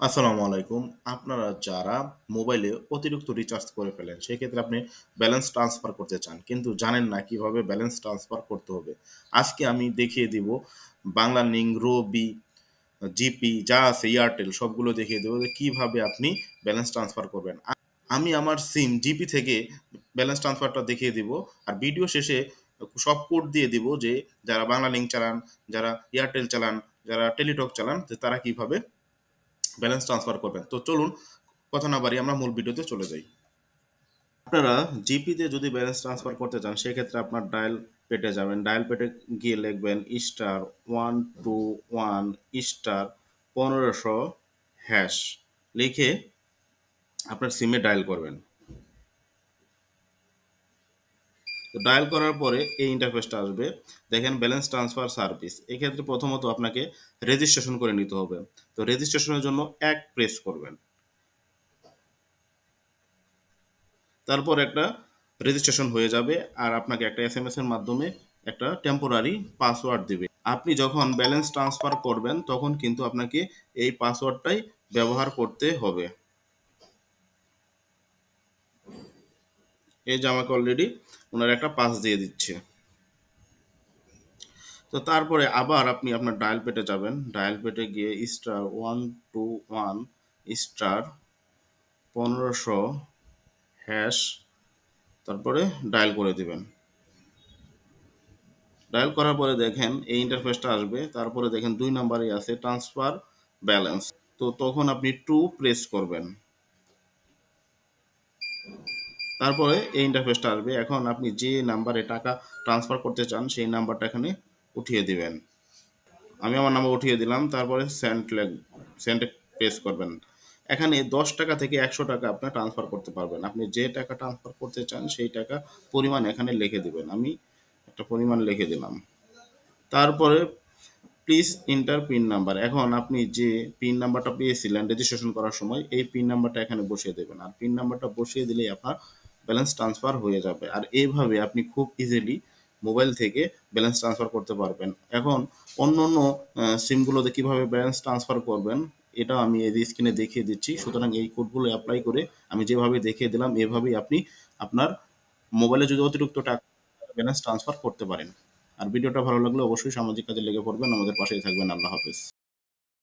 আসসালামু আলাইকুম। আপনারা যারা মোবাইলে অতিরিক্ত রিচার্জ করে ফেলেন, সেক্ষেত্রে আপনি ব্যালেন্স ট্রান্সফার করতে চান। কিন্তু জানেন না কিভাবে ব্যালেন্স ট্রান্সফার করতে হবে। আজকে আমি দেখিয়ে দিব বাংলালিংক, রবি, জিপি যা আছে এয়ারটেল সবগুলো দেখিয়ে দেব যে কিভাবে আপনি ব্যালেন্স ট্রান্সফার করবেন। আমি আমার সিম জিপি থেকে ব্যালেন্স ট্রান্সফারটা দেখিয়ে দিব। আর ভিডিও শেষে সব কোড দিয়ে দিব যে যারা বাংলালিংক চালান, যারা এয়ারটেল চালান, যারা টেলিটক চালান যে তারা কিভাবে ব্যালেন্স ট্রান্সফার করবেন। তো চলুন কথা না বাড়িয়ে আমরা মূল ভিডিওতে চলে যাই। আপনারা জিপিতে যদি ব্যালেন্স ট্রান্সফার করতে চান সেক্ষেত্রে আপনার ডায়াল পেটে যাবেন। ডায়াল পেটে গিয়ে লিখবেন স্টার 121 স্টার 1500 হ্যাশ লিখে আপনার সিমে ডায়াল করবেন। তো ডায়াল করার পরে এই ইন্টারফেসটা আসবে। দেখেন ব্যালেন্স ট্রান্সফার সার্ভিস। এক্ষেত্রে প্রথমত আপনাকে রেজিস্ট্রেশন করে নিতে হবে। তো রেজিস্ট্রেশনের জন্য এক প্রেস করবেন। তারপর একটা রেজিস্ট্রেশন হয়ে যাবে আর আপনাকে একটা এসএমএস এর মাধ্যমে একটা টেম্পোরারি পাসওয়ার্ড দিবে। আপনি যখন ব্যালেন্স ট্রান্সফার করবেন তখন কিন্তু আপনাকে এই পাসওয়ার্ডটাই ব্যবহার করতে হবে। এই যে আমাকে অলরেডি ওনার একটা পাস দিয়ে দিচ্ছে। তো তারপরে আবার আপনি আপনার ডায়াল পেটে যাবেন। ডায়াল পেটে গিয়ে স্টার 121 স্টার 1500 হ্যাশ তারপরে ডায়াল করে দিবেন। ডায়াল করার পরে দেখেন এই ইন্টারফেসটা আসবে। তারপরে দেখেন ২ নাম্বারে আছে ট্রান্সফার ব্যালেন্স। তো তখন আপনি 2 প্রেস করবেন। তারপরে এই ইন্টারফেসটা আসবে। এখন আপনি যে নাম্বারে টাকা ট্রান্সফার করতে চান সেই নাম্বারটা এখানে উঠিয়ে দিবেন। আমি আমার নাম্বার উঠিয়ে দিলাম। তারপরে সেন্ড প্রেস করবেন। এখানে ৳১০ থেকে ৳১০০ আপনি ট্রান্সফার করতে পারবেন। আপনি যে টাকা ট্রান্সফার করতে চান সেই টাকা পরিমাণ এখানে লিখে দিবেন। আমি একটা পরিমাণ লিখে দিলাম। তারপরে প্লিজ এন্টার পিন নাম্বার। এখন আপনি যে পিন নাম্বারটা পেয়েছিলেন রেজিস্ট্রেশন করার সময় এই পিন নাম্বারটা এখানে বসিয়ে দেবেন। আর পিন নাম্বারটা বসিয়ে দিলেই আপনার ব্যালেন্স ট্রান্সফার হয়ে যাবে। আর এইভাবে আপনি খুব ইজিলি মোবাইল থেকে ব্যালেন্স ট্রান্সফার করতে পারবেন। এখন অন্যান্য সিমগুলোতে কিভাবে ব্যালেন্স ট্রান্সফার করবেন এটাও আমি এই স্ক্রিনে দেখিয়ে দিচ্ছি। সুতরাং এই কোডগুলো এপ্লাই করে আমি যেভাবে দেখিয়ে দিলাম এভাবেই আপনি আপনার মোবাইলে যদি অতিরিক্ত টাকা ব্যালেন্স ট্রান্সফার করতে পারেন। আর ভিডিওটা ভালো লাগলে অবশ্যই সামাজিক কাজে লেগে পড়বেন। আমাদের পাশেই থাকবেন। আল্লাহ হাফেজ।